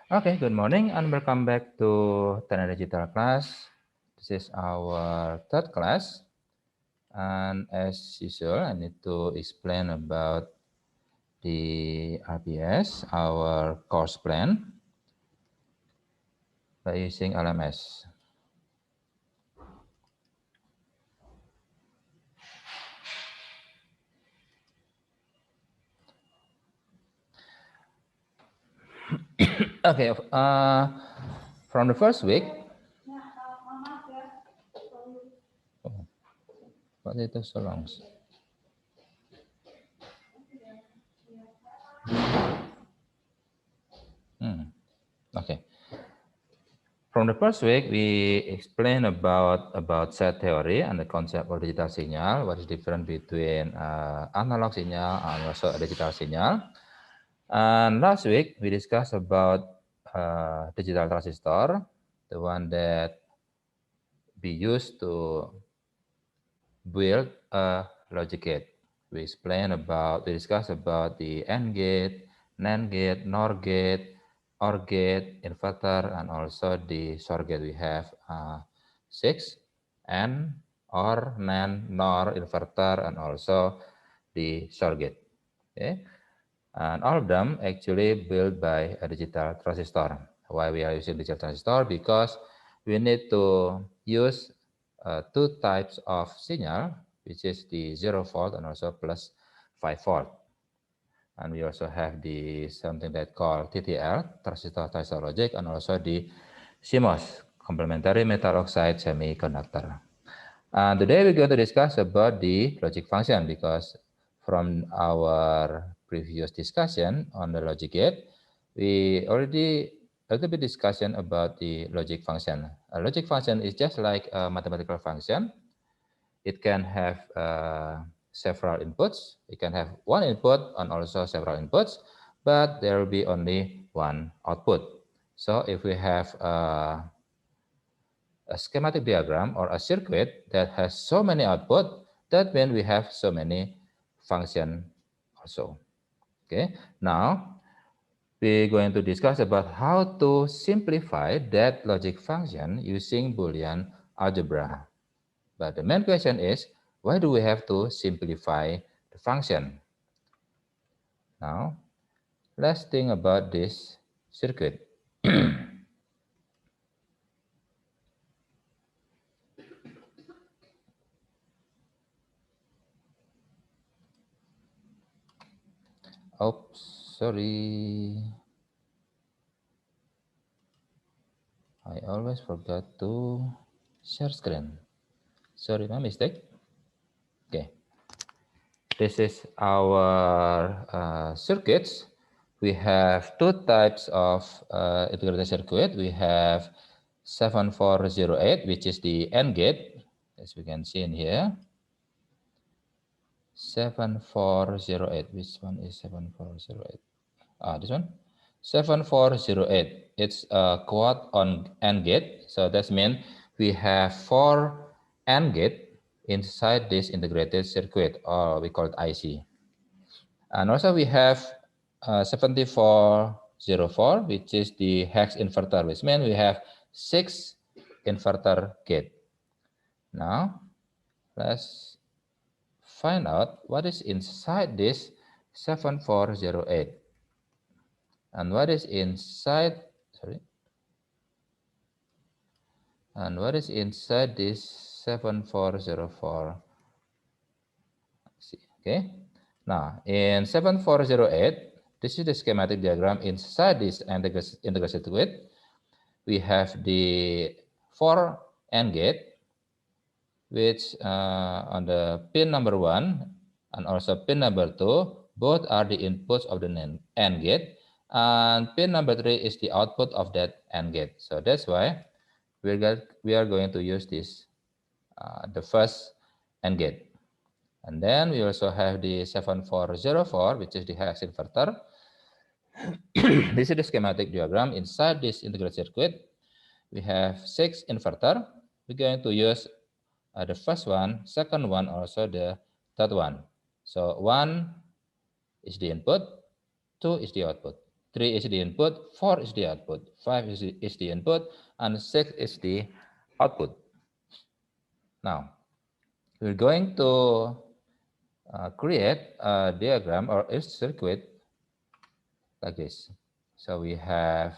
Okay, good morning and welcome back to Tena Digital class. This is our third class, and as usual, I need to explain about the RPS, our course plan, by using LMS. Okay, from the first week, oh, what is it so long? Okay. From the first week, we explain about set theory and the concept of digital signal, what is different between analog signal and also digital signal. And last week, we discussed about digital transistor, the one that we use to build a logic gate. We discussed about the AND gate, NAND gate, NOR gate, OR gate, inverter, and also the SOR gate. We have 6, AND, OR, NAND, NOR, inverter, and also the SOR gate. Okay. And all of them actually built by a digital transistor. Why we are using digital transistor? Because we need to use two types of signal, which is the 0 volt and also plus 5 volt. And we also have the something that called TTL, transistor logic, and also the CMOS, complementary metal oxide semiconductor. And today we're going to discuss about the logic function, because from our previous discussion on the logic gate, we already a little bit discussion about the logic function. A logic function is just like a mathematical function. It can have several inputs. It can have one input and also several inputs, but there will be only one output. So if we have a schematic diagram or a circuit that has so many output, that means we have so many function also. Okay, now we're going to discuss about how to simplify that logic function using Boolean algebra. But the main question is, why do we have to simplify the function? Now, let's think about this circuit. Oops, sorry. I always forgot to share screen. Sorry, my mistake. Okay. This is our circuits. We have two types of integrated circuit. We have 7408, which is the AND gate, as we can see in here. 7408. Which one is 7408? This one. 7408. It's a quad on AND gate. So that means we have 4 AND gate inside this integrated circuit, or we call it IC. And also we have 7404, which is the hex inverter, which means we have 6 inverter gate. Now, let's find out what is inside this 7408. And what is inside, and what is inside this 7404? See, okay. Now, in 7408, this is the schematic diagram. Inside this integrated circuit, we have the 4 AND gate, which on the pin number 1 and also pin number 2, both are the inputs of the AND gate, and pin number 3 is the output of that AND gate. So that's why we are going to use this, the first AND gate. And then we also have the 7404, which is the hex inverter. This is the schematic diagram. Inside this integrated circuit, we have 6 inverter. We're going to use the first one, second one, also the third one. So 1 is the input, 2 is the output, 3 is the input, 4 is the output, 5 is the input, and 6 is the output. Now, we're going to create a diagram or a circuit like this. So we have,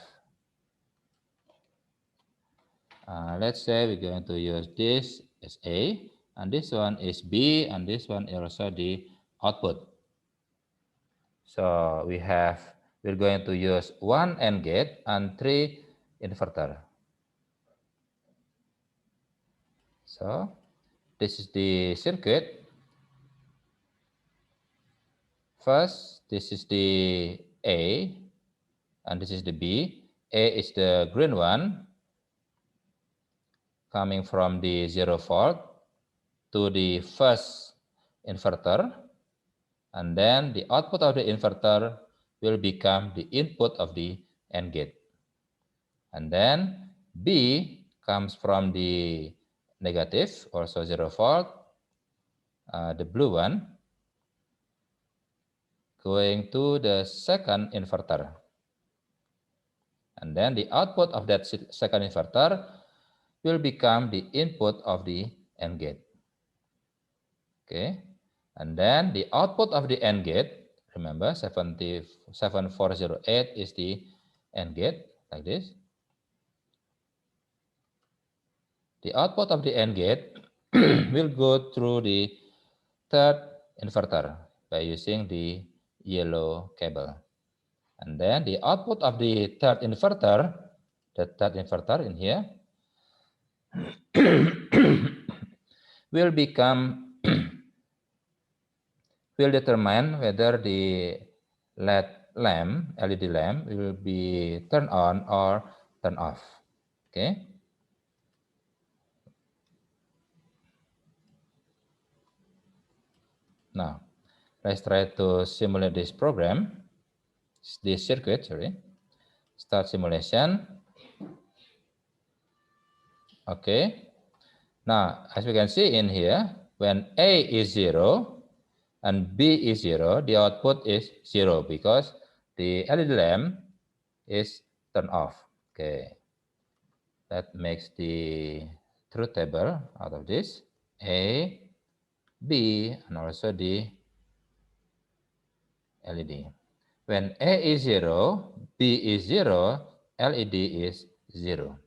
let's say we're going to use this as A, and this one is B, and this one is also the output. So we're going to use 1 AND gate and 3 inverter. So this is the circuit. First, this is the A, and this is the B. A is the green one, coming from the 0 volt to the first inverter, and then the output of the inverter will become the input of the AND gate. And then B comes from the negative, also 0 volt, the blue one, going to the second inverter. And then the output of that second inverter will become the input of the AND gate. Okay, and then the output of the AND gate, remember 7408 is the AND gate, like this. The output of the AND gate will go through the third inverter by using the yellow cable. And then the output of the third inverter in here, will determine whether the LED lamp will be turned on or turned off. Okay. Now, let's try to simulate this program, this circuit, sorry. Start simulation. Okay. Now, as we can see in here, when A is 0 and B is 0, the output is 0 because the LED lamp is turned off. Okay. That makes the truth table out of this. A, B, and also the LED. When A is 0, B is 0, LED is 0.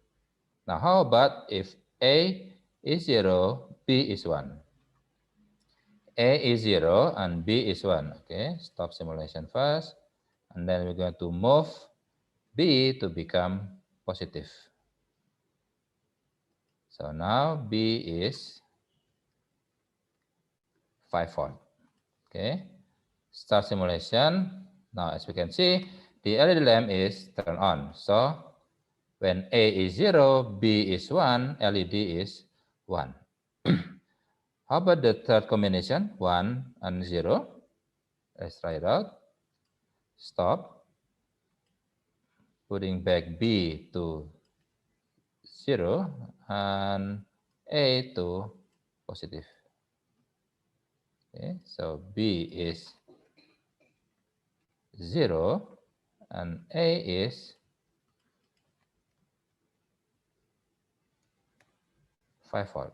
Now, how about if A is 0, B is 1? A is 0 and B is 1. Okay, stop simulation first. And then we're going to move B to become positive. So now B is 5 volt. Okay, start simulation. Now, as we can see, the LED lamp is turned on. So when A is 0, B is 1, LED is 1. How about the third combination, 1 and 0? Let's try it out. Stop. Putting back B to 0 and A to positive. Okay, so B is 0 and A is 5 volt.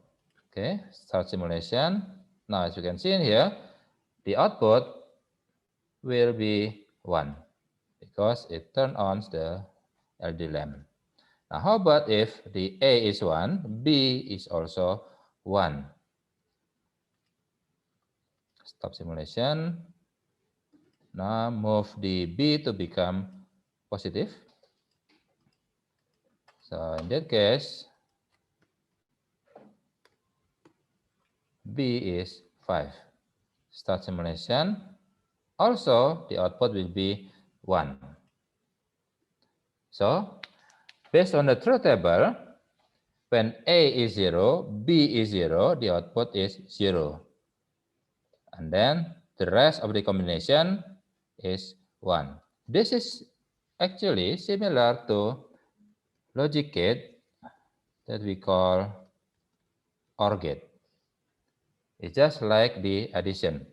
Okay, start simulation. Now, as you can see in here, the output will be 1 because it turns on the LED lamp. Now, how about if the A is 1, B is also 1? Stop simulation. Now, move the B to become positive. So, in that case, B is 5. Start simulation. Also, the output will be 1. So, based on the truth table, when A is 0, B is 0, the output is 0. And then the rest of the combination is 1. This is actually similar to logic gate that we call OR gate. It's just like the addition.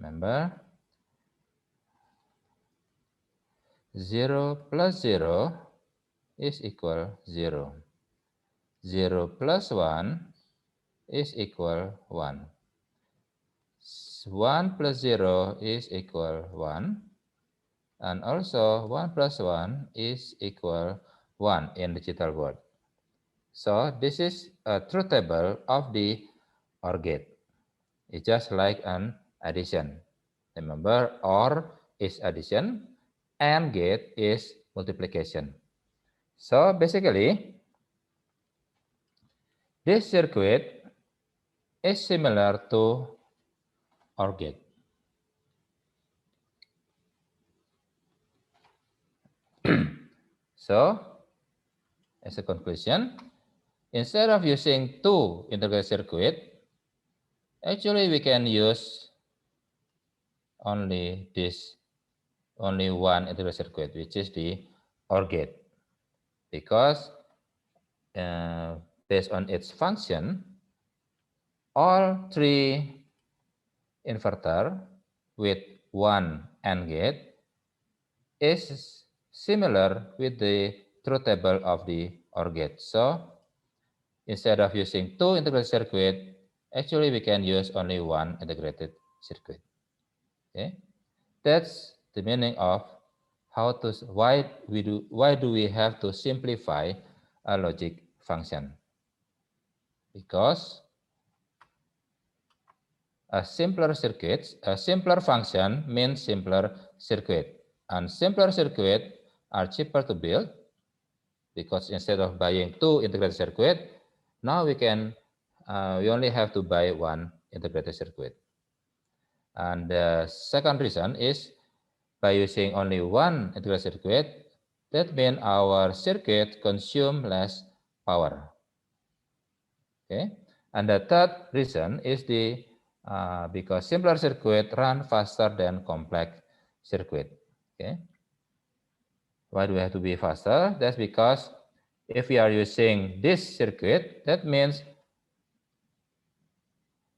Remember, 0 plus 0 is equal 0. 0 plus 1 is equal 1. 1 plus 0 is equal 1. And also 1 plus 1 is equal 1 in digital world. So this is a truth table of the OR gate. It's just like an addition. Remember, OR is addition, AND gate is multiplication. So basically, this circuit is similar to OR gate. So, as a conclusion, instead of using two integrated circuit, actually we can use only one integrated circuit, which is the OR gate, because based on its function, all three inverter with one AND gate is similar with the truth table of the OR gate. So instead of using two integrated circuit, actually we can use only one integrated circuit. Okay, that's the meaning of why do we have to simplify a logic function? Because a simpler function means simpler circuit, and simpler circuit are cheaper to build, because instead of buying two integrated circuit, now we only have to buy one integrated circuit. And the second reason is, by using only one integrated circuit, that means our circuit consume less power. Okay, and the third reason is because simpler circuit run faster than complex circuit. Okay, why do we have to be faster? That's because if we are using this circuit, that means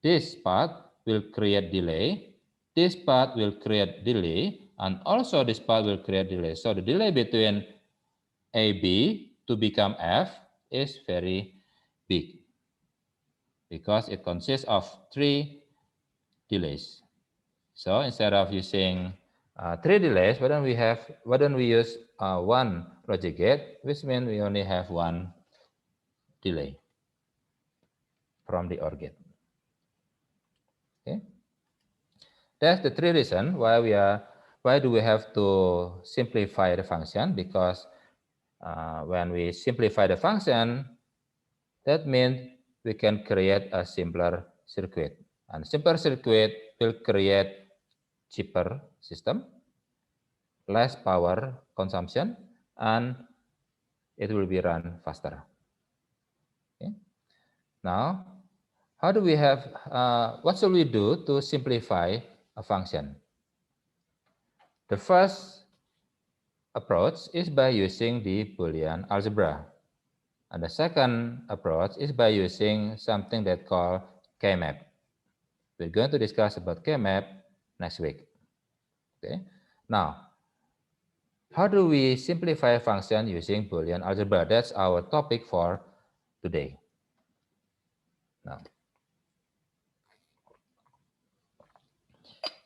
this part will create delay, this part will create delay, and also this part will create delay. So the delay between AB to become F is very big, because it consists of three delays. So instead of using three delays, why don't we use one logic gate, which means we only have one delay from the OR gate. Okay, that's the three reasons why do we have to simplify the function? Because when we simplify the function, that means we can create a simpler circuit, and simpler circuit will create cheaper system, less power consumption, and it will be run faster. Okay. Now, what should we do to simplify a function? The first approach is by using the Boolean algebra. And the second approach is by using something that called K-map. We're going to discuss about K-map next week. Okay. Now, how do we simplify a function using Boolean algebra? That's our topic for today. Now,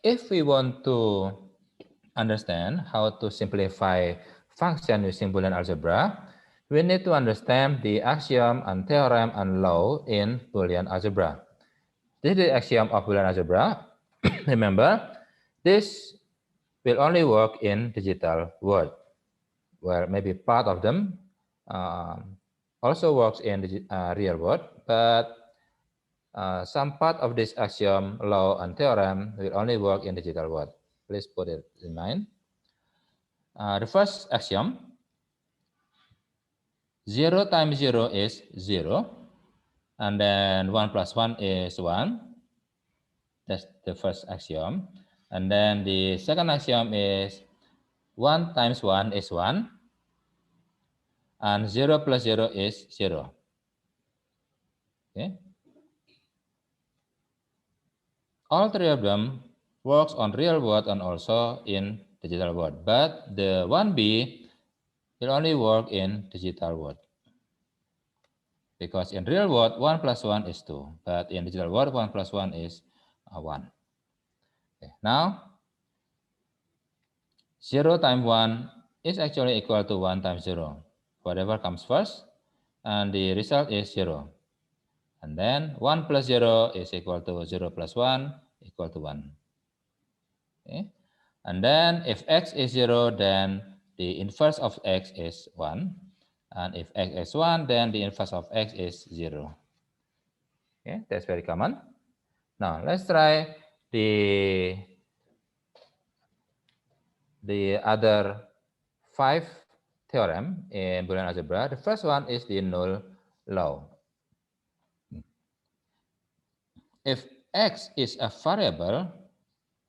if we want to understand how to simplify function using Boolean algebra, we need to understand the axiom and theorem and law in Boolean algebra. This is the axiom of Boolean algebra. Remember, this will only work in digital world, where maybe part of them also works in the real world, but some part of this axiom, law, and theorem will only work in digital world. Please put it in mind. The first axiom, 0 times 0 is 0, and then 1 plus 1 is 1. That's the first axiom. And then the second axiom is 1 times 1 is 1, and 0 plus 0 is 0. Okay. All three of them works on real world and also in digital world. But the 1b will only work in digital world. Because in real world, 1 plus 1 is 2. But in digital world, 1 plus 1 is 1. Okay. Now, 0 times 1 is actually equal to 1 times 0. Whatever comes first, and the result is 0. And then 1 plus 0 is equal to 0 plus 1 equal to 1. Okay. And then if x is 0, then the inverse of x is 1. And if x is 1, then the inverse of x is 0. Okay, that's very common. Now let's try the other 5 theorem in Boolean algebra. The first one is the null law. If x is a variable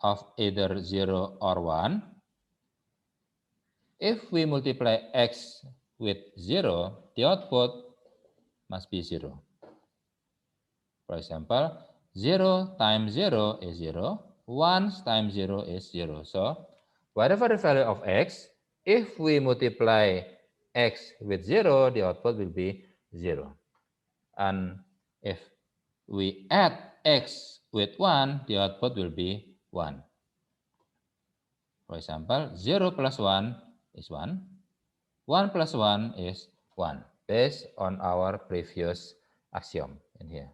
of either 0 or 1, if we multiply x with 0, the output must be 0. For example, 0 times 0 is 0, 1 times 0 is 0. So, whatever the value of x, if we multiply x with 0, the output will be 0. And if we add x with 1, the output will be 1. For example, 0 plus 1 is 1. 1 plus 1 is 1, based on our previous axiom in here.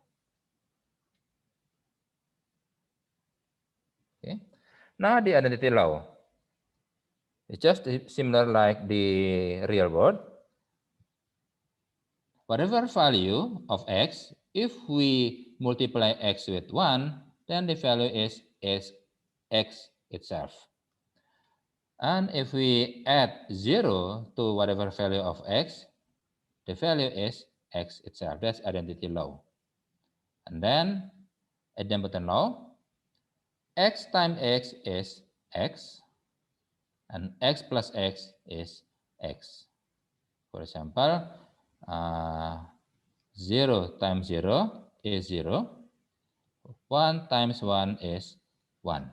Okay. Now the identity law. It's just similar like the real world. Whatever value of x, if we multiply x with 1, then the value is x itself. And if we add 0 to whatever value of x, the value is x itself. That's identity law. And then idempotent law, x times x is x, and x plus x is x. For example, 0 times 0 is 0. 1 times 1 is 1.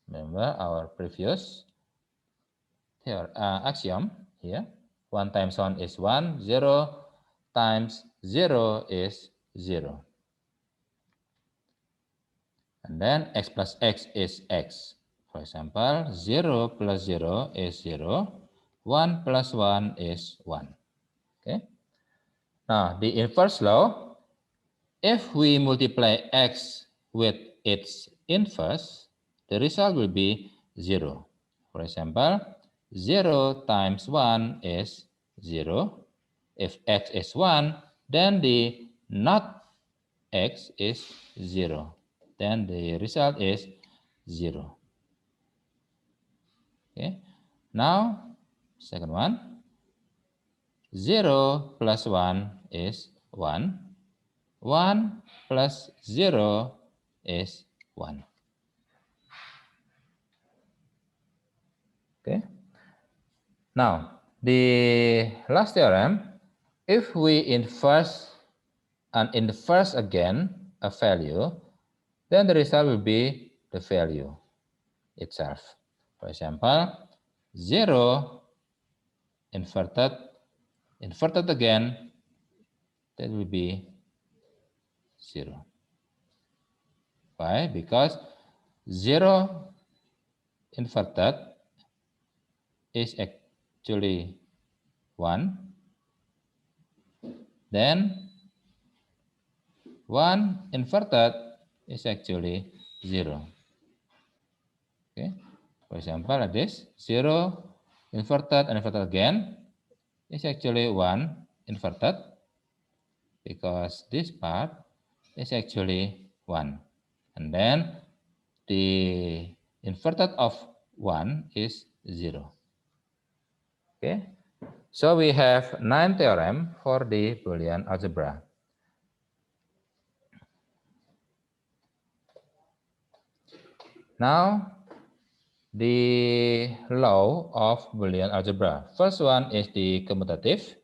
Remember our previous axiom here. 1 times 1 is 1. 0 times 0 is 0. And then x plus x is x. For example, 0 plus 0 is 0. 1 plus 1 is 1. Okay. Now, the inverse law, if we multiply x with its inverse, the result will be 0. For example, 0 times 1 is 0. If x is 1, then the not x is 0. Then the result is 0. Okay. Now, second one, 0 plus 1 is 1. 1 plus 0 is 1. Okay. Now, the last theorem, if we inverse and inverse again a value, then the result will be the value itself. For example, 0 inverted again, that will be 0. Why? Because 0 inverted is actually 1. Then 1 inverted is actually 0. Okay. For example, like this, 0 inverted and inverted again is actually 1 inverted, because this part is actually 1. And then the inverted of 1 is 0. Okay. So we have 9 theorems for the Boolean algebra. Now, the law of Boolean algebra. First one is the commutative.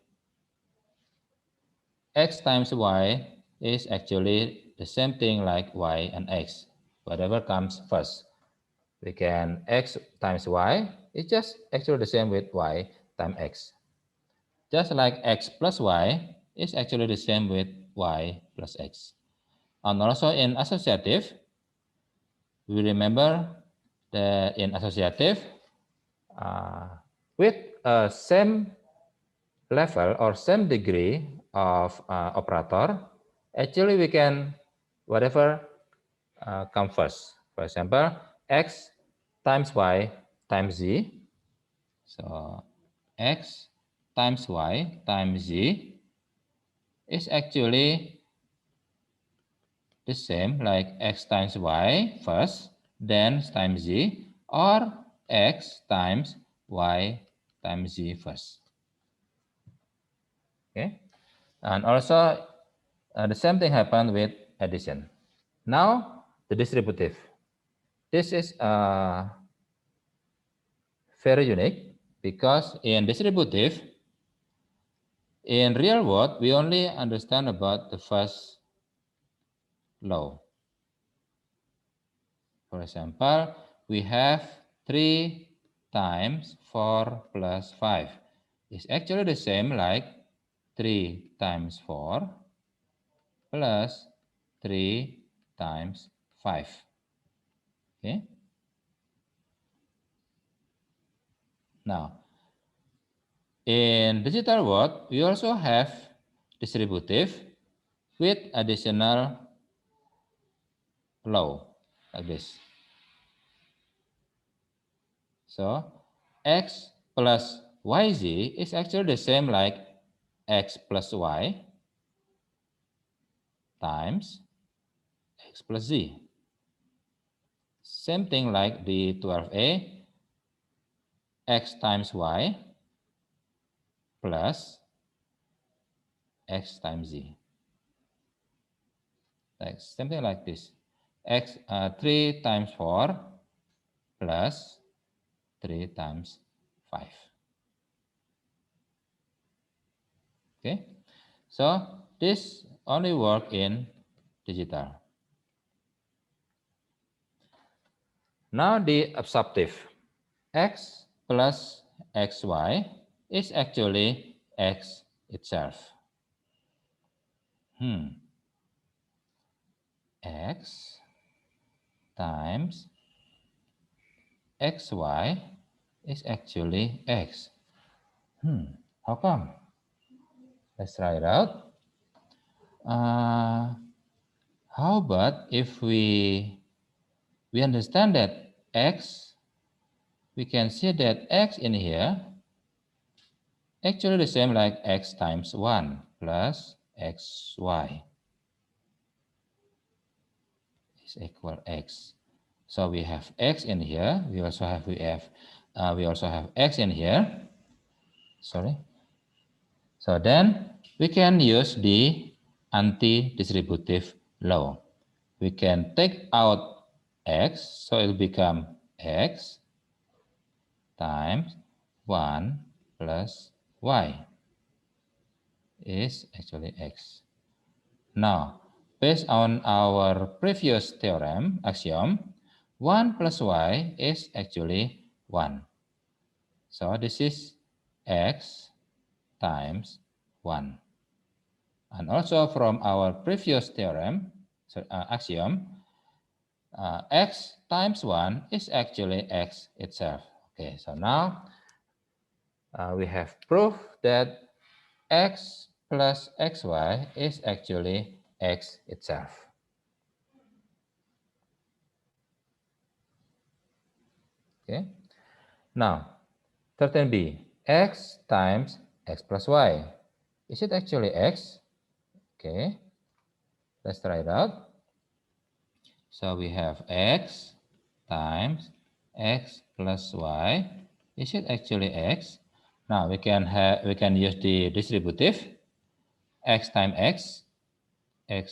X times y is actually the same thing like y and x, whatever comes first. we can x times y is just actually the same with y times x. Just like x plus y is actually the same with y plus x. And also in associative, we remember that in associative, with same level or same degree of operator, actually we can whatever come first. For example, x times y times z. So x times y times z is actually the same like x times y first, then times z, or x times y times z first. Okay, and also the same thing happened with addition. Now the distributive. This is very unique because in distributive, in real world, we only understand about the first law. For example, we have 3 times 4 plus 5. It's actually the same like 3 times 4 plus 3 times 5. Okay. Now, in digital world, we also have distributive with additional law like this. So x plus yz is actually the same like x plus y times x plus z. Same thing like the 12a, x times y plus x times z. Like something like this. 3 times 4 plus 3 times 5. Okay, so this only work in digital. Now the absorptive. X plus xy is actually x itself. X times xy is actually x. How come? Let's try it out. How about if we understand that x, we can see that x in here actually the same like x times 1 plus xy is equal x. So we have x in here. We also have x in here. Sorry. So then we can use the anti-distributive law. We can take out x, so it will become x times 1 plus y is actually x. Now, based on our previous theorem, axiom, 1 plus y is actually 1. So this is x times 1. And also from our previous theorem, axiom, x times 1 is actually x itself. Okay, so now we have proof that x plus xy is actually x itself. Okay, now 13b, x times x plus y. Is it actually x? Okay, let's try it out. So we have x times x plus y. Is it actually x? Now we can use the distributive x times x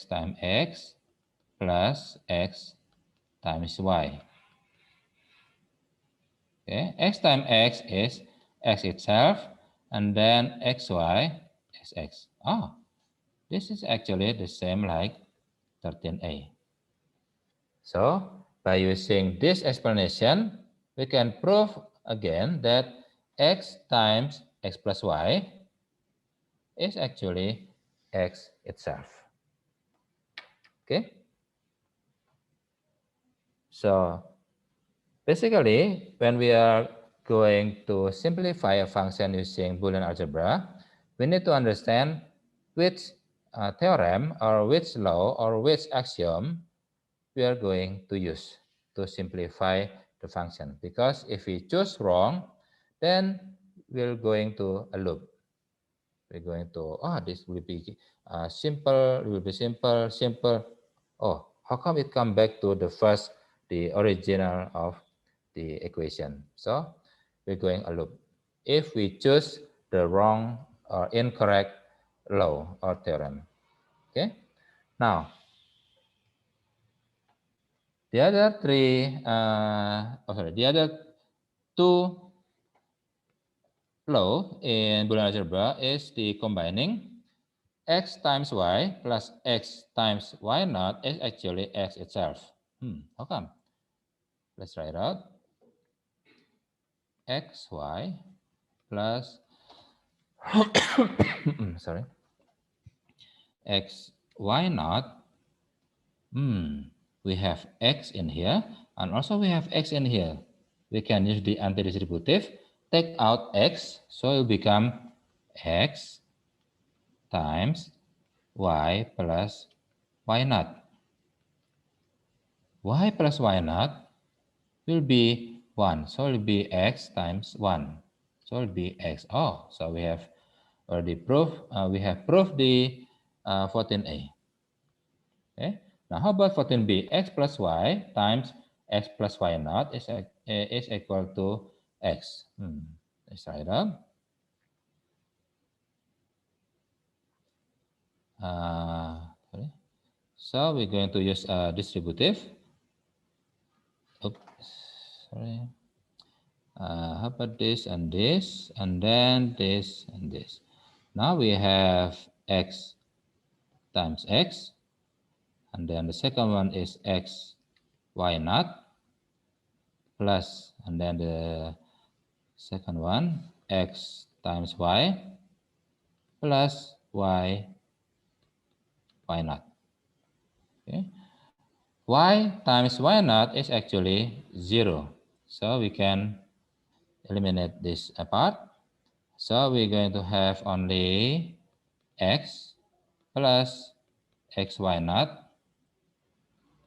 times x plus x times y. Okay, x times x is x itself, and then xy is x. This is actually the same like 13a. So by using this explanation, we can prove again that x times x plus y is actually x itself. Okay? So basically, when we are going to simplify a function using Boolean algebra, we need to understand which theorem or which law or which axiom we are going to use to simplify the function. Because if we choose wrong, then we're going to a loop. We're going to, this will be simple, it will be simple, simple. Oh, how come it come back to the original of the equation? So we're going a loop. If we choose the wrong or incorrect law or theorem. Okay. Now, the other the other two law in Boolean algebra is the combining x times y plus x times y naught is actually x itself. How come? Let's try it out. Xy plus sorry, x y naught. We have x in here, and also we have x in here. We can use the antidistributive, take out x, so it will become x times y plus y naught. Y plus y naught will be 1, so it will be x times 1. So it will be x. Oh, so we have already proved, we have proved the 14a. Okay. Now, how about 14b? X plus y times x plus y naught is equal to x. Let's try it out. Sorry. So we're going to use a distributive. Oops, sorry. How about this and this, and then this and this? Now we have x times x, and then the second one is x y naught plus, and then the second one x times y plus y naught. Okay. Y times y naught is actually 0. So we can eliminate this apart. So we're going to have only x plus xy naught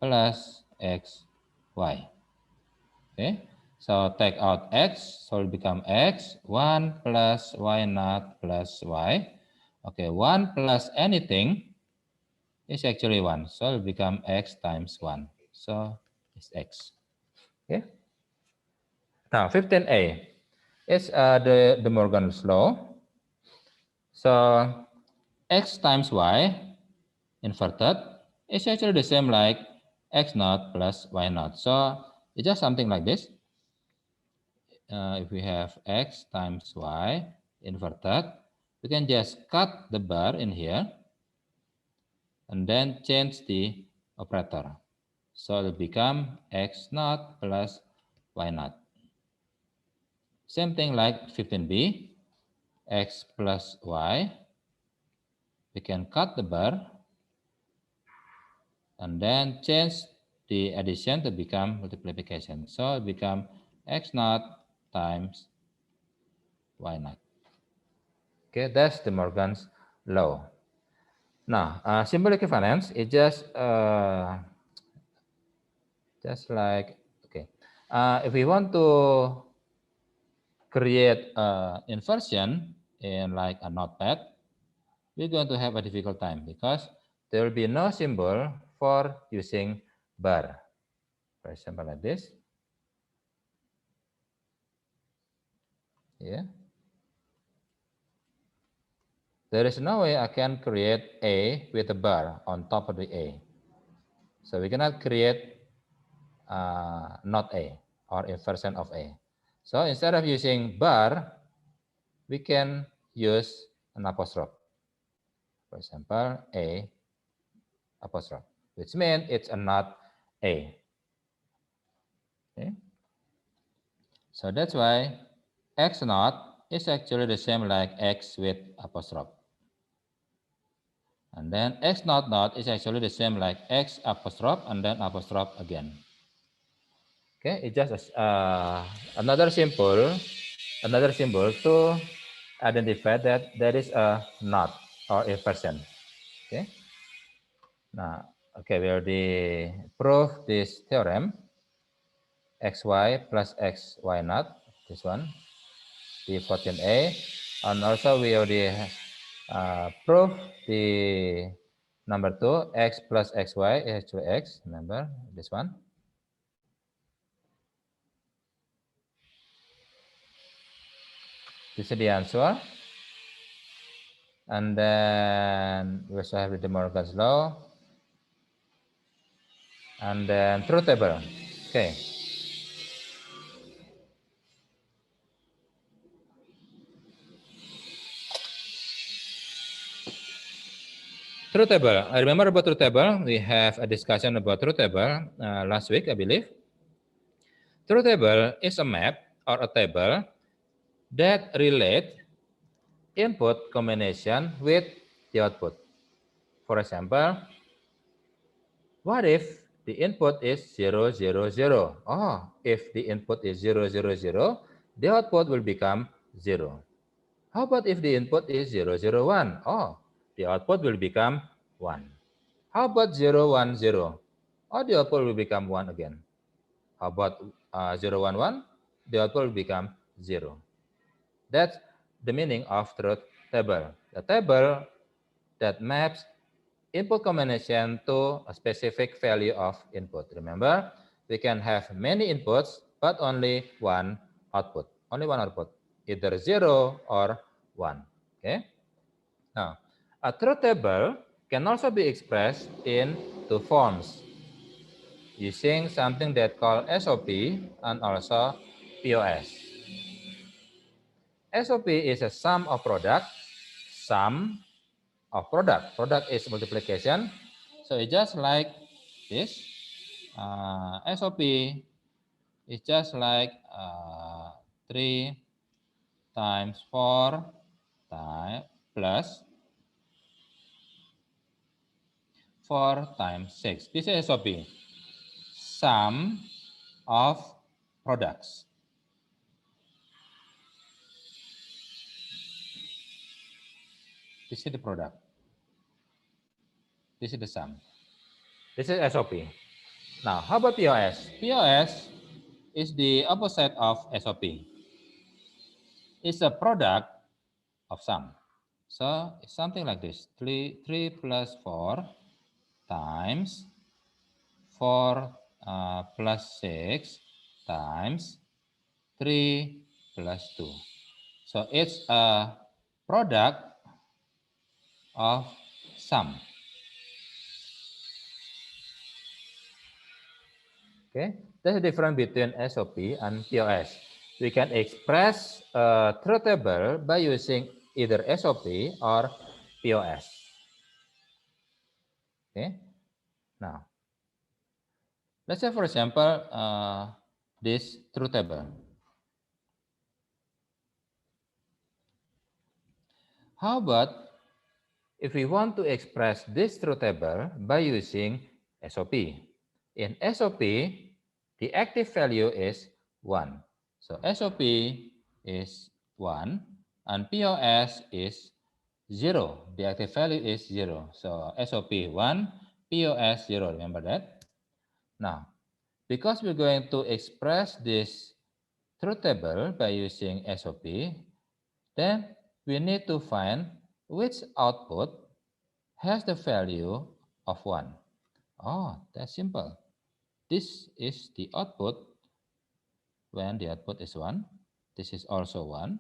plus xy. Okay. So take out x, so it become x, 1 plus y naught plus y. Okay, 1 plus anything is actually 1. So it will become x times 1. So it's x. Okay. Now 15a is the De Morgan's law. So x times y inverted is actually the same like x naught plus y naught. So it's just something like this. If we have x times y inverted, we can just cut the bar in here and then change the operator. So it will become x naught plus y naught. Same thing like 15b, x plus y. We can cut the bar and then change the addition to become multiplication. So it become x naught times y naught. Okay, that's De Morgan's law. Now, symbol equivalence is just like, okay, if we want to create inversion in like a notepad, we're going to have a difficult time because there will be no symbol for using bar. For example, like this. Yeah. There is no way I can create A with a bar on top of the A. So we cannot create not A or inversion of A. So instead of using bar, we can use an apostrophe. For example, A apostrophe, which means it's a not A. Okay. So that's why x naught is actually the same like x with apostrophe. And then x naught naught is actually the same like x apostrophe and then apostrophe again. Okay, it's just another symbol to identify that there is a not or inversion. Okay. Now, okay, we already proved this theorem. Xy plus xy naught, this one, D14A, and also we already proved the number 2, x plus xy is actually x, remember this one. This is the answer. And then we also have the De Morgan's law. And then truth table. Okay. Truth table. I remember about truth table. We have a discussion about truth table last week, I believe. Truth table is a map or a table that relate input combination with the output. For example, what if the input is 0, 0, 0? Oh, if the input is 0, 0, 0, the output will become 0. How about if the input is 0, 0, 1? Oh, the output will become 1. How about 0, 1, 0? Oh, the output will become 1 again. How about 0, 1, 1? The output will become 0. That's the meaning of truth table. The table that maps input combination to a specific value of input. Remember, we can have many inputs, but only one output. Only one output, either 0 or 1. Okay. Now, a truth table can also be expressed in two forms, using something that called SOP and also POS. SOP is a sum of product, sum of product. Product is multiplication. So it's just like this. SOP is just like 3 times 4 plus 4 times 6. This is SOP, sum of products. This is the product. This is the sum. This is SOP. Now, how about POS? POS is the opposite of SOP. It's a product of sum. So it's something like this. 3 plus 4 times 4 plus 6 times 3 plus 2. So it's a product of sum. Okay, there's a difference between SOP and POS. We can express a truth table by using either SOP or POS. Okay, now let's say, for example, this truth table. How about if we want to express this truth table by using SOP? In SOP, the active value is 1. So SOP is 1 and POS is 0. The active value is 0. So SOP 1, POS 0. Remember that? Now, because we're going to express this truth table by using SOP, then we need to find which output has the value of 1. Oh, that's simple. This is the output when the output is 1. This is also 1.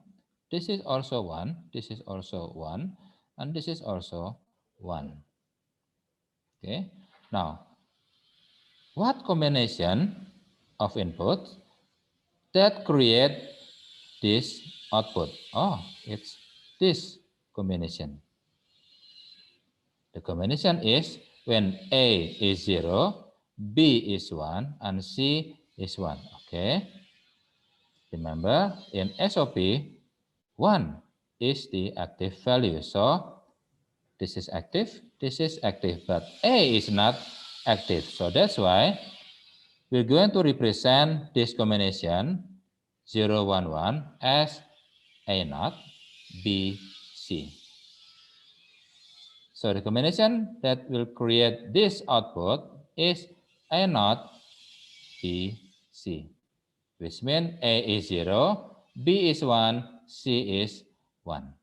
This is also 1. This is also 1. And this is also 1. Okay. Now, what combination of inputs that create this output? Oh, it's this combination. The combination is when A is 0, B is 1, and C is 1. Okay. Remember, in SOP, 1 is the active value. So this is active, but A is not active. So that's why we're going to represent this combination 0, 1, 1 as A0, B, C. So the combination that will create this output is A0, B, C, which means A is 0, B is 1, C is 1.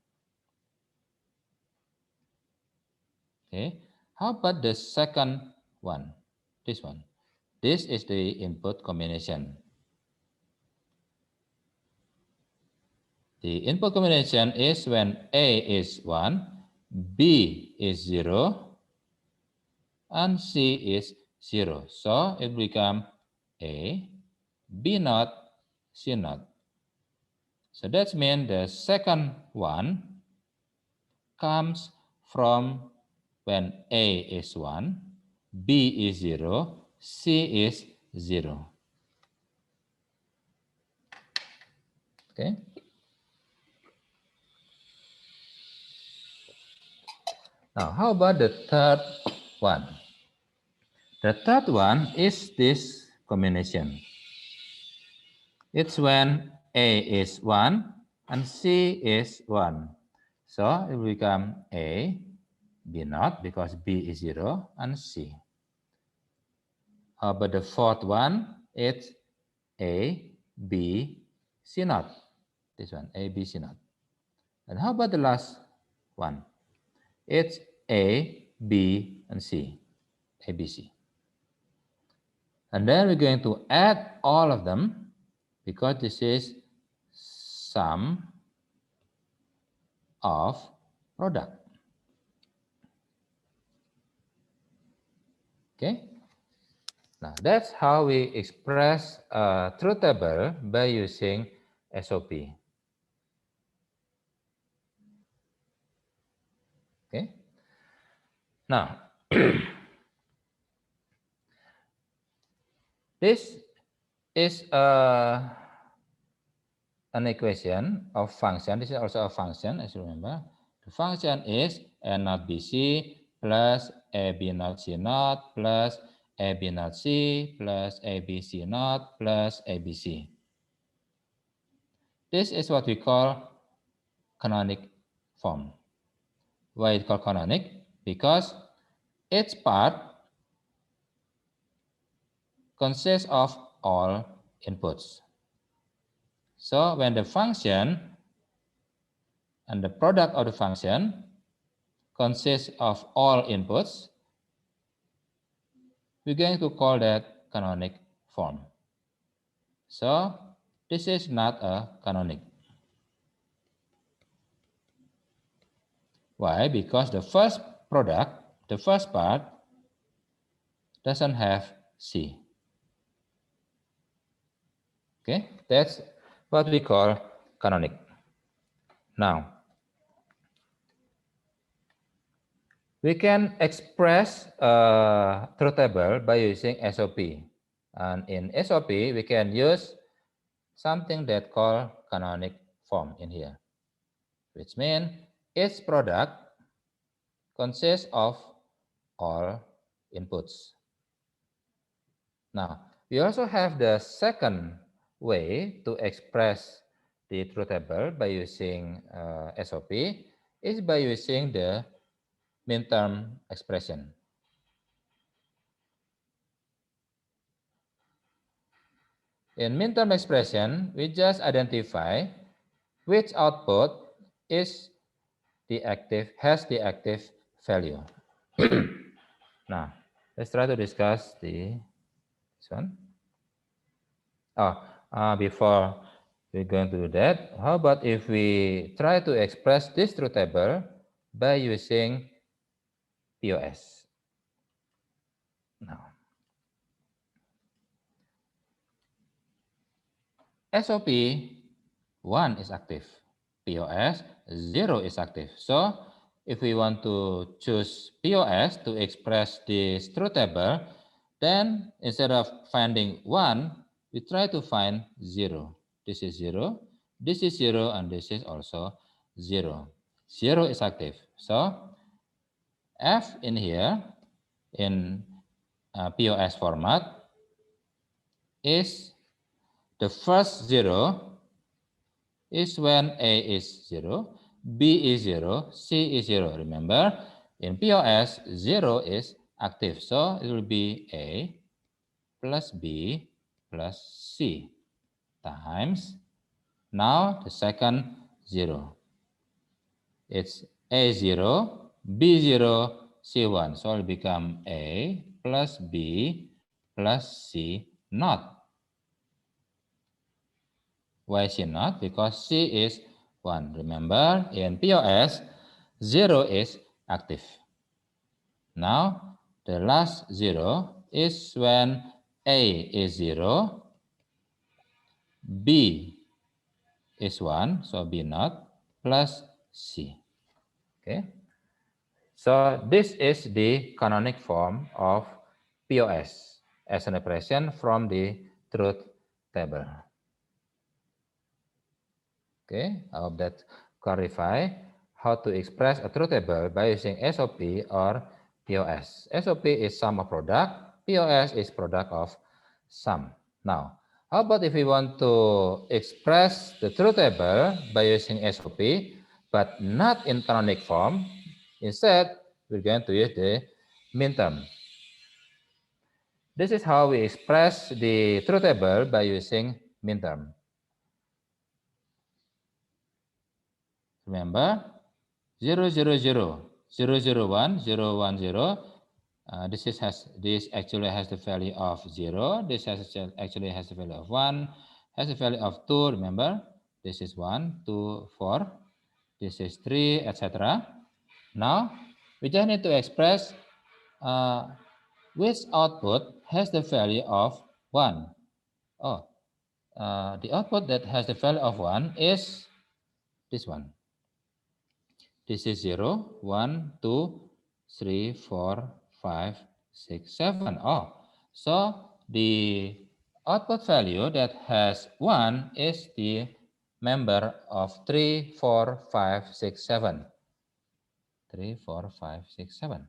Okay, how about the second one? This one. This is the input combination. The input combination is when A is 1, B is 0, and C is 0. So it becomes A, B0, C0. So that means the second one comes from when A is 1, B is 0, C is 0. Okay. Now, how about the third one? The third one is this combination. It's when A is 1 and C is 1. So it will become A, B0 because B is 0, and C. How about the fourth one? It's A, B, C0. This one, A, B, C0. And how about the last one? It's A, B, and C, A, B, C. And then we're going to add all of them because this is sum of product. Okay. Now that's how we express a truth table by using SOP. Okay. Now this is an equation of function. This is also a function, as you remember. The function is A0 BC plus AB0 C0 plus AB0 C plus ABC naught plus ABC. This is what we call canonic form. Why it's called canonic? Because its part consists of all inputs. So when the function and the product of the function consists of all inputs, we're going to call that canonic form. So this is not a canonic. Why? Because the first product, the first part, doesn't have C. Okay, that's what we call canonic. Now, we can express a truth table by using SOP. And in SOP, we can use something that called canonic form in here, which means its product consists of all inputs. Now, we also have the second way to express the truth table by using SOP is by using the min-term expression. In min-term expression, we just identify which output is the active, has the active value. Now, let's try to discuss this one. Before we're going to do that, how about if we try to express this truth table by using POS? Now, SOP 1 is active, POS 0 is active. So if we want to choose POS to express this truth table, then instead of finding 1, we try to find 0. This is 0, this is 0, and this is also 0. 0 is active. So F in here, in POS format, is the first 0 is when A is 0, B is 0, C is 0. Remember, in POS, 0 is active. So it will be A plus B plus C times, now the second 0. It's A0, B0, C1. So it will become A plus B plus C naught. Why C naught? Because C is 1. Remember, in POS, 0 is active. Now, the last 0 is when A is 0, B is 1, so B naught, plus C. Okay. So this is the canonic form of POS as an operation from the truth table. Okay, I hope that clarify how to express a truth table by using SOP or POS. SOP is sum of product, POS is product of sum. Now, how about if we want to express the truth table by using SOP, but not in canonic form? Instead, we're going to use the min term. This is how we express the truth table by using min term. Remember, 0, 0, 0, 0, 0, 1, 0, 1, 0. This actually has the value of 0. This actually has the value of 1, has the value of 2. Remember, this is 1, 2, 4. This is 3, etc. Now, we just need to express which output has the value of 1. Oh, the output that has the value of 1 is this one. This is 0, 1, 2, 3, 4, 5, 6, 7. Oh, so the output value that has 1 is the member of 3, 4, 5, 6, 7. 3, 4, 5, 6, 7.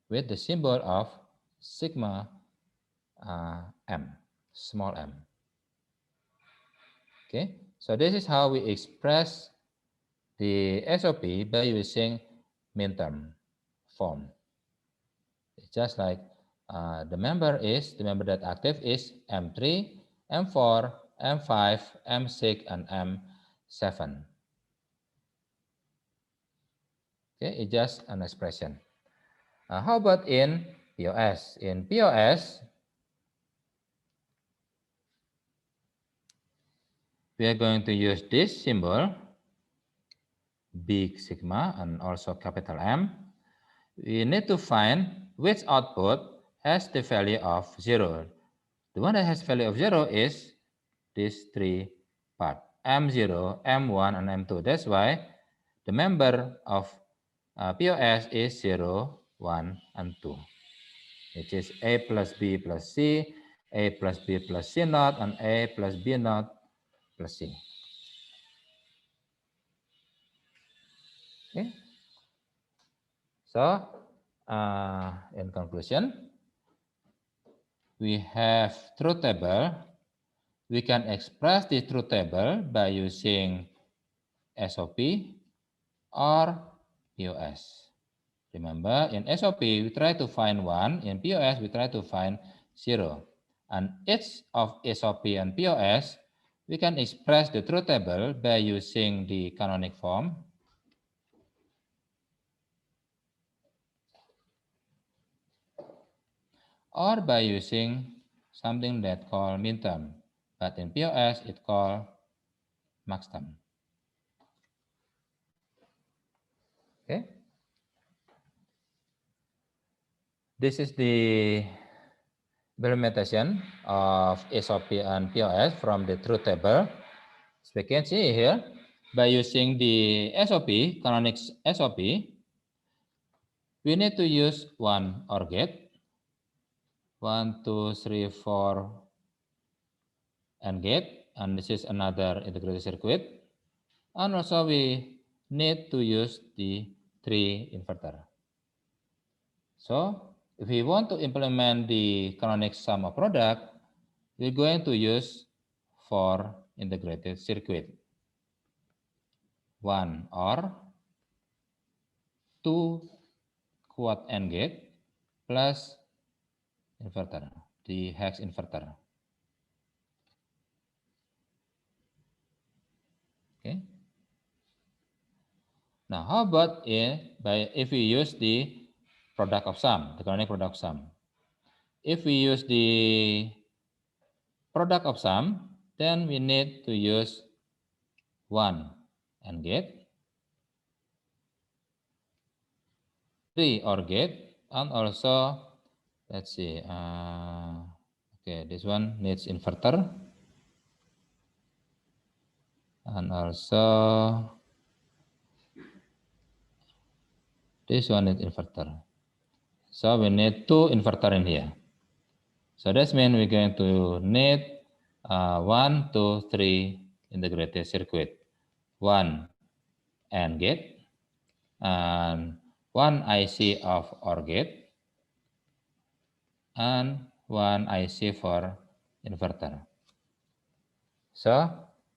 With the symbol of sigma m, small m. Okay, so this is how we express the SOP by using min term form. It's just like the member that active is M3, M4, M5, M6, and M7. Okay, it's just an expression. How about in POS? In POS, we are going to use this symbol, big sigma, and also capital M. We need to find which output has the value of 0. The one that has value of 0 is these three parts, M0, M1, and M2. That's why the member of POS is 0, 1, and 2, which is A plus B plus C, A plus B plus C naught, and A plus B naught plus C. Okay. So, in conclusion, we have truth table. We can express the truth table by using SOP or POS. Remember, in SOP, we try to find 1. In POS, we try to find 0. And each of SOP and POS, we can express the truth table by using the canonic form. Or by using something that called min term. But in POS, it's called max term. Okay. This is the implementation of SOP and POS from the truth table. As we can see here, by using the SOP, canonic SOP, we need to use one OR gate. 1, 2, 3, 4 AND gate, and this is another integrated circuit. And also we need to use the 3 inverter. So if we want to implement the canonic sum of product, we're going to use 4 integrated circuit. 1 OR, 2 quad AND gate plus inverter, the hex inverter. Okay. Now, how about if we use the product of sum, the canonic product of sum? If we use the product of sum, then we need to use 1 AND gate, 3 OR gate, and also, let's see, okay, this one needs inverter, and also this one needs inverter. So we need 2 inverter in here. So that means we're going to need 1, 2, 3 integrated circuit. 1 AND gate, and 1 IC of OR gate, and 1 IC for inverter. So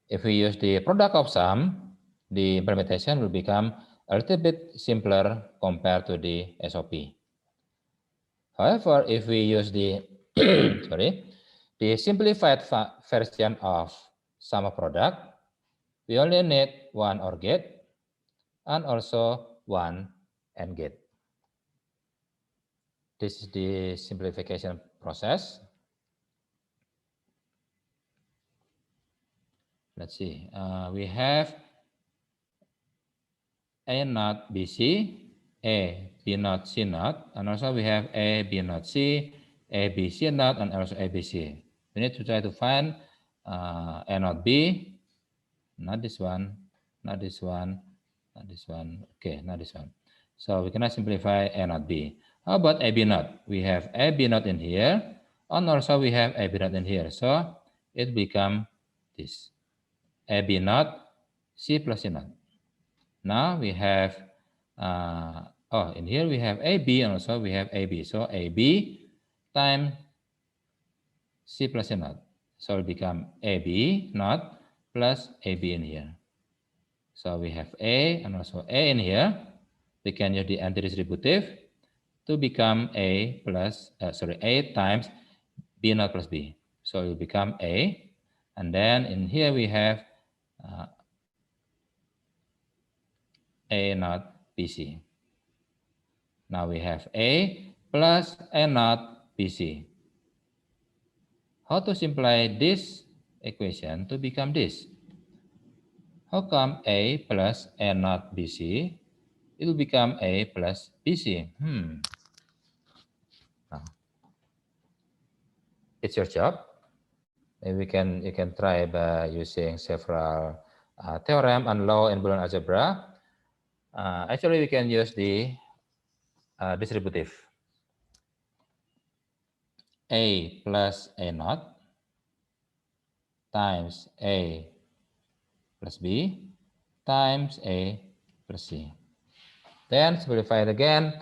if we use the product of sum, the implementation will become a little bit simpler compared to the SOP. However, if we use the the simplified version of sum of product, we only need 1 OR gate and also 1 AND gate. This is the simplification process. Let's see. We have A naught BC, A B naught C naught, and also we have A B naught C, A B C naught, and also A B C. We need to try to find A naught B, not this one, not this one, not this one. Okay, not this one. So we cannot simplify A naught B. How about A B naught? We have A B naught in here, and also we have A B naught in here. So it becomes this A B naught C plus C naught. Now we have, in here we have AB and also we have AB. So AB times C plus C naught. So it become AB naught plus AB in here. So we have A and also A in here. We can use the antidistributive to become A times B naught plus B. So it will become A. And then in here we have A naught BC. Now we have A plus A naught BC. How to simplify this equation to become this? How come A plus A naught BC? It will become A plus BC. Now, it's your job. Maybe you can try by using several theorem and law in Boolean algebra. Actually, we can use the distributive. A plus A naught times A plus B times A plus C. Then simplify it again,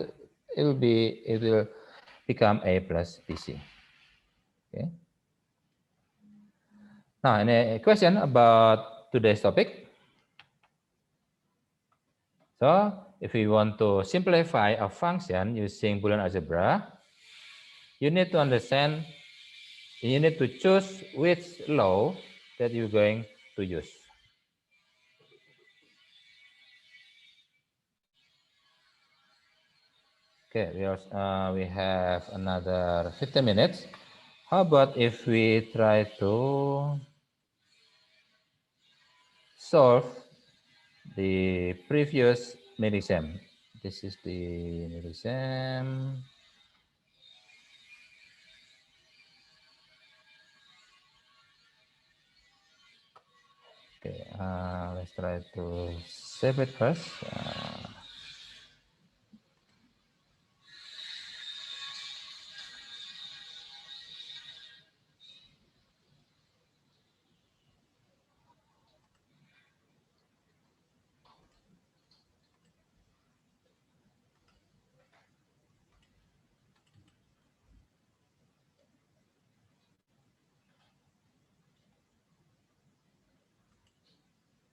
it will become A plus BC. Okay. Now, any question about today's topic? So, if we want to simplify a function using Boolean algebra, you need to understand, you need to choose which law that you're going to use. Okay, we have another 15 minutes. How about if we try to solve the previous mid-exam? This is the mid-exam. Okay, let's try to save it first.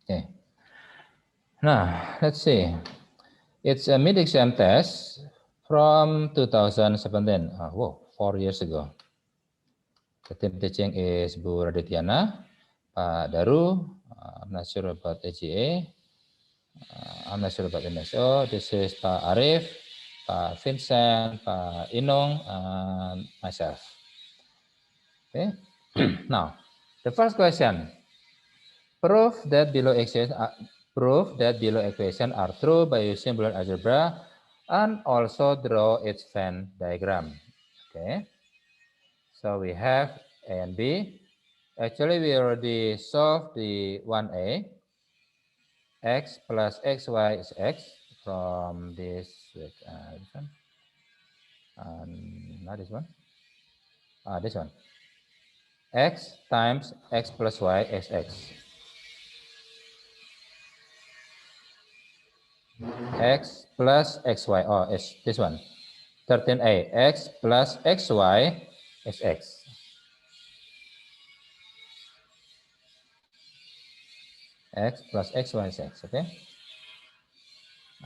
Okay. Now, let's see. It's a mid-exam test from 2017. Whoa, 4 years ago. The team teaching is Bu Radityana, Pak Daru. I'm not sure about AGA. I'm not sure about MSO. This is Pak Arif, Pak Vincent, Pak Inong, and myself. Okay. Now, the first question. Prove that below equation are true by using Boolean algebra and also draw its Venn diagram. Okay. So we have A and B. Actually, we already solved the 1A. X plus xy is x from this one. Not this one. This one. X times x plus y is x. X plus xy. Oh, it's this one. 13a. X plus xy is x. X plus xy is x. Okay.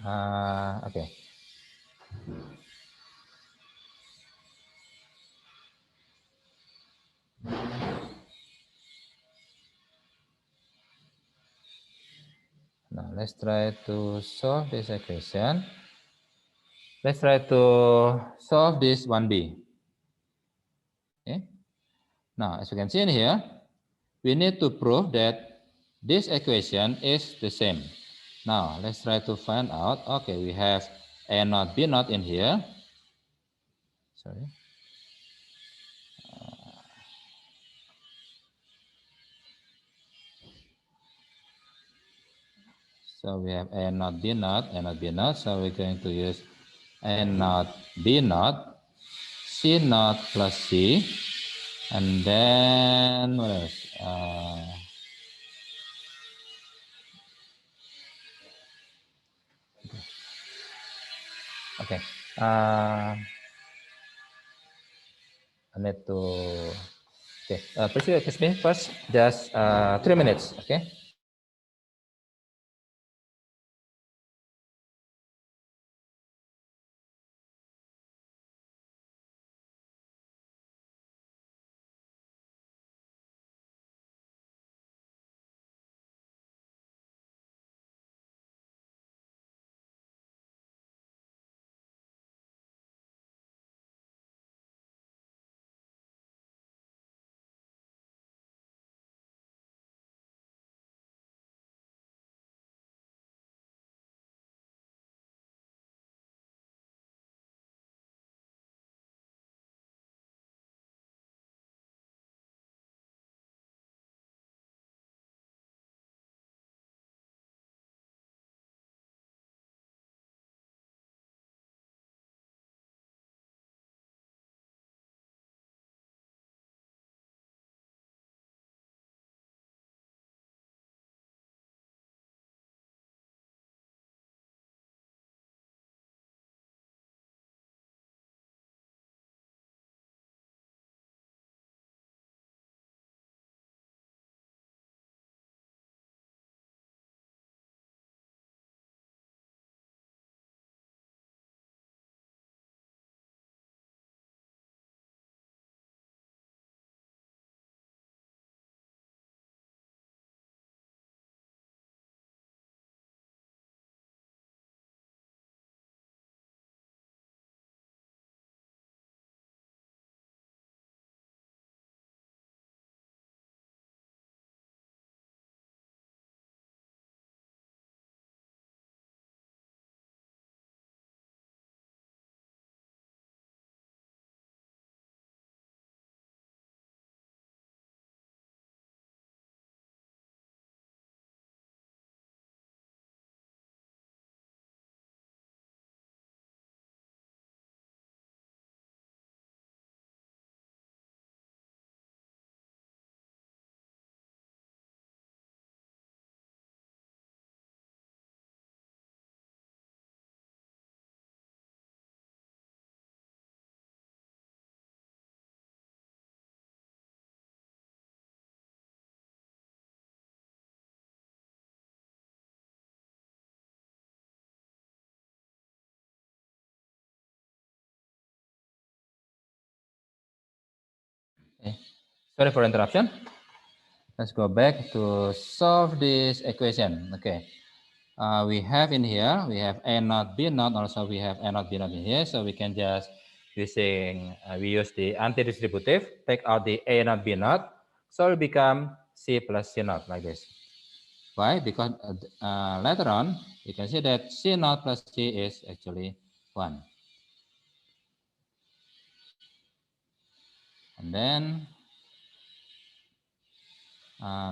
Okay. Now let's try to solve this equation. Let's try to solve this 1b. Okay. Now, as you can see in here, we need to prove that this equation is the same. Now, let's try to find out. Okay, we have A naught, B naught in here. Sorry. So we have A naught, B naught, A naught, B naught. So we're going to use A naught, B naught, C naught plus C. And then what else? Okay. I need to. Okay. Please excuse me first. Just 3 minutes. Okay. Sorry for interruption. Let's go back to solve this equation. Okay. We have in here, we have A naught, B naught, also we have A naught, B naught in here. So we can just we use the anti-distributive, take out the A naught, B naught. So it will become C plus C naught like this. Why? Because later on, you can see that C naught plus C is actually 1. And then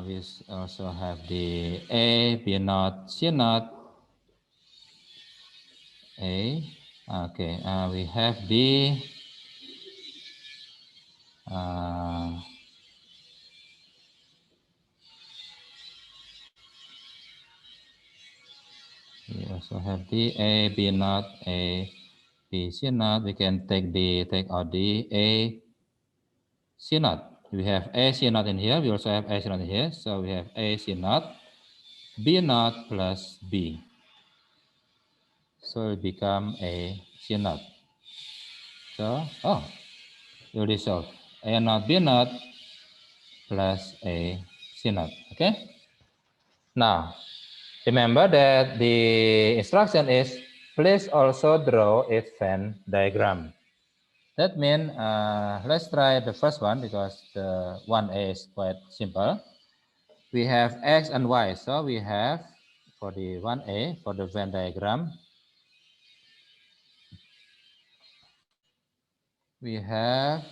we also have the A, B naught, C naught, A. Okay, we have B. We also have the A, B naught, A, B, C naught. We can take out the A, C naught. We have A, C naught in here. We also have A, C naught in here. So we have A, C naught, B naught plus B. So it become A, C naught. So, it will resolve. A naught, B naught plus A, C naught. Okay. Now, remember that the instruction is please also draw a Venn diagram. That means let's try the first one because the 1A is quite simple. We have X and Y. So we have for the 1A, for the Venn diagram, we have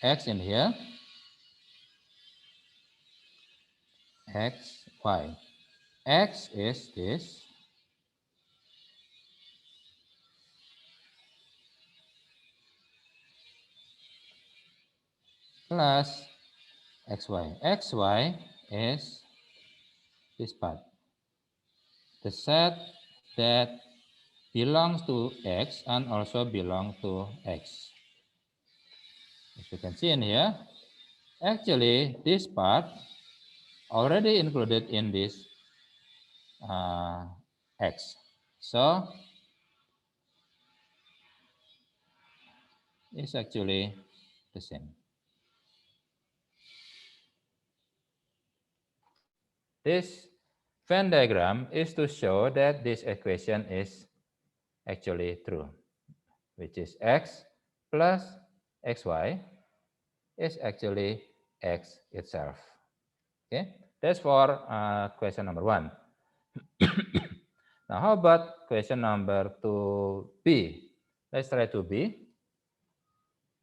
X in here, X, Y. X is this. Plus XY. XY is this part. The set that belongs to X and also belong to X. As you can see in here, actually this part already included in this X. So it's actually the same. This Venn diagram is to show that this equation is actually true, which is X plus XY is actually X itself. Okay, that's for question number 1. Now, how about question number 2B? Let's try 2B.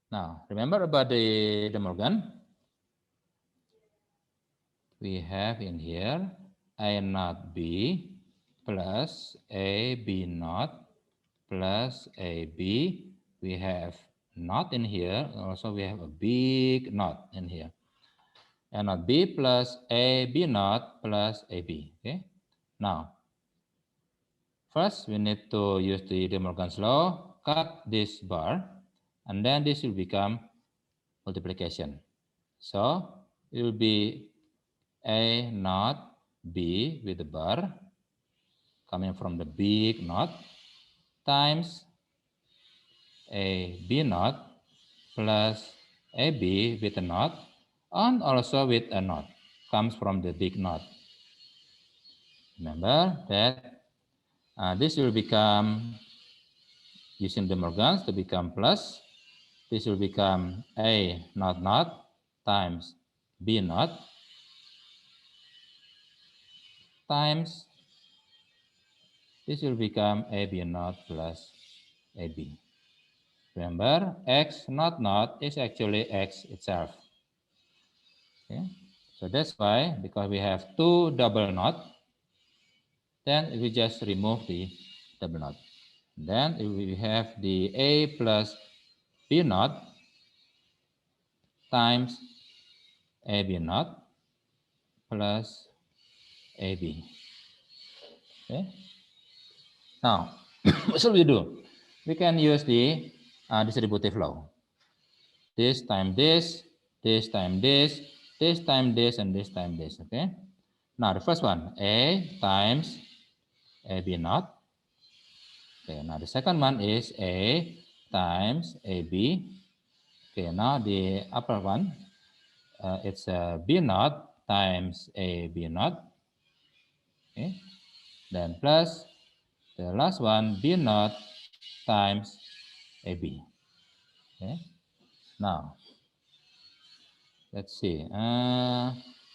Now, remember about the De Morgan? We have in here A naught B plus A B naught plus A B. We have naught in here. Also, we have a big naught in here. A naught B plus A B naught plus A B. Okay. Now, first, we need to use the De Morgan's law, cut this bar, and then this will become multiplication. So it will be A naught B with the bar coming from the big naught times A B naught plus A B with a naught and also with a naught comes from the big naught. Remember that this will become, using De Morgan's, to become plus. This will become A naught naught times B naught times this will become AB naught plus AB. Remember, X naught naught is actually X itself. Okay, so that's why, because we have two double naught, then we just remove the double naught. Then we have the A plus B naught times AB naught plus AB. Okay. Now, what should we do? We can use the distributive law. This time this, this time this, this time this, and this time this. Okay. Now the first one, A times AB naught. Okay. Now the second one is A times AB. Okay. Now the upper one, it's B naught times A B naught. Okay. Then plus the last one B naught times AB. Okay. Now let's see.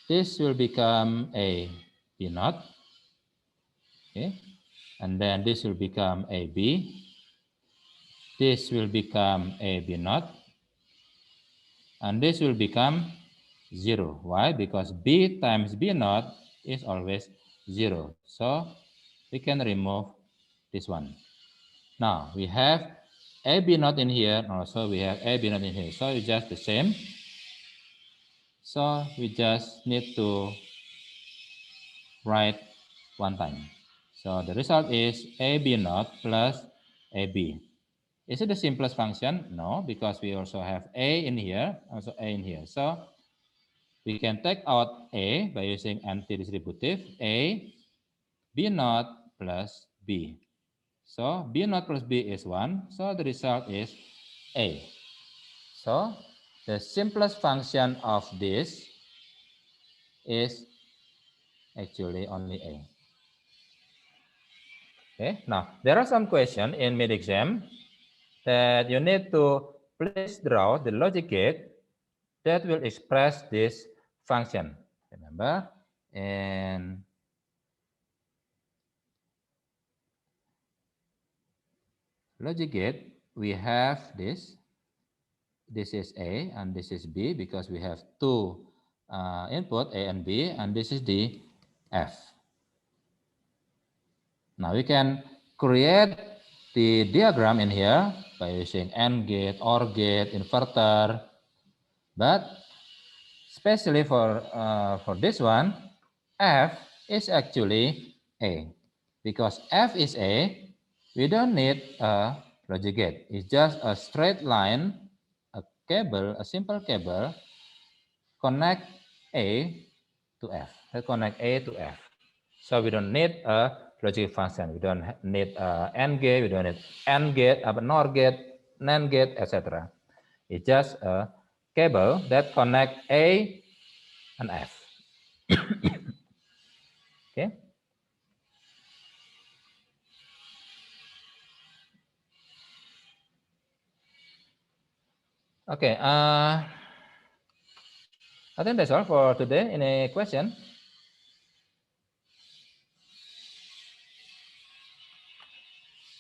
This will become A B naught. Okay. And then this will become AB. This will become AB naught. And this will become 0. Why? Because B times B naught is always 0. So we can remove this one. Now we have AB naught in here. Also we have AB naught in here. So it's just the same. So we just need to write one time. So the result is AB naught plus AB. Is it the simplest function? No, because we also have A in here, also A in here. So we can take out A by using anti-distributive. A, B naught plus B. So B naught plus B is 1. So the result is A. So the simplest function of this is actually only A. Okay, now there are some questions in mid-exam that you need to please draw the logic gate that will express this function. Remember, and logic gate, we have this. This is A and this is B because we have two input, A and B, and this is the F. Now we can create the diagram in here by using AND gate, OR gate, inverter, but especially for this one, F is actually A. Because F is A, we don't need a logic gate. It's just a straight line, a cable, a simple cable, connect A to F. Let's connect A to F. So we don't need a logic function. We don't need a AND gate. We don't need AND gate, a NOR gate, NAND gate, etc. It's just a cable that connect A and F. Okay. Okay. I think that's all for today. Any question?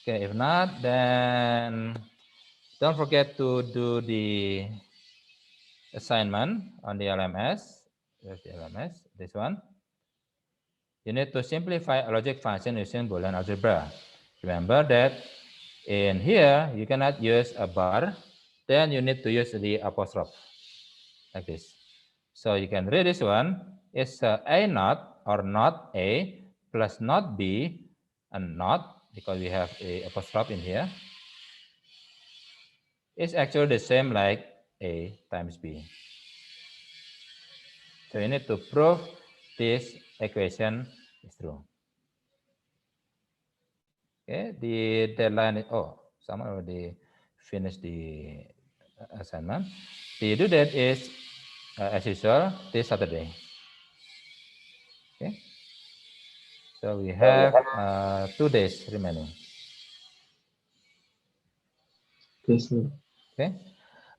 Okay. If not, then don't forget to do the assignment on the LMS. There's the LMS. This one. You need to simplify a logic function using Boolean algebra. Remember that in here, you cannot use a bar. Then you need to use the apostrophe, like this. So you can read this one. It's A naught or not A plus not B and not, because we have a apostrophe in here. It's actually the same like A times B. So you need to prove this equation is true. Okay, the deadline is, someone already finished the assignment. The due date is, as usual, this Saturday. Okay, so we have 2 days remaining. Yes, sir. Okay,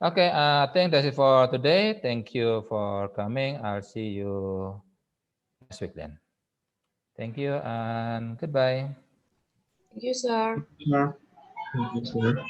okay. I think that's it for today. Thank you for coming. I'll see you next week then. Thank you and goodbye. Thank you, sir. Yeah. Thank you, sir.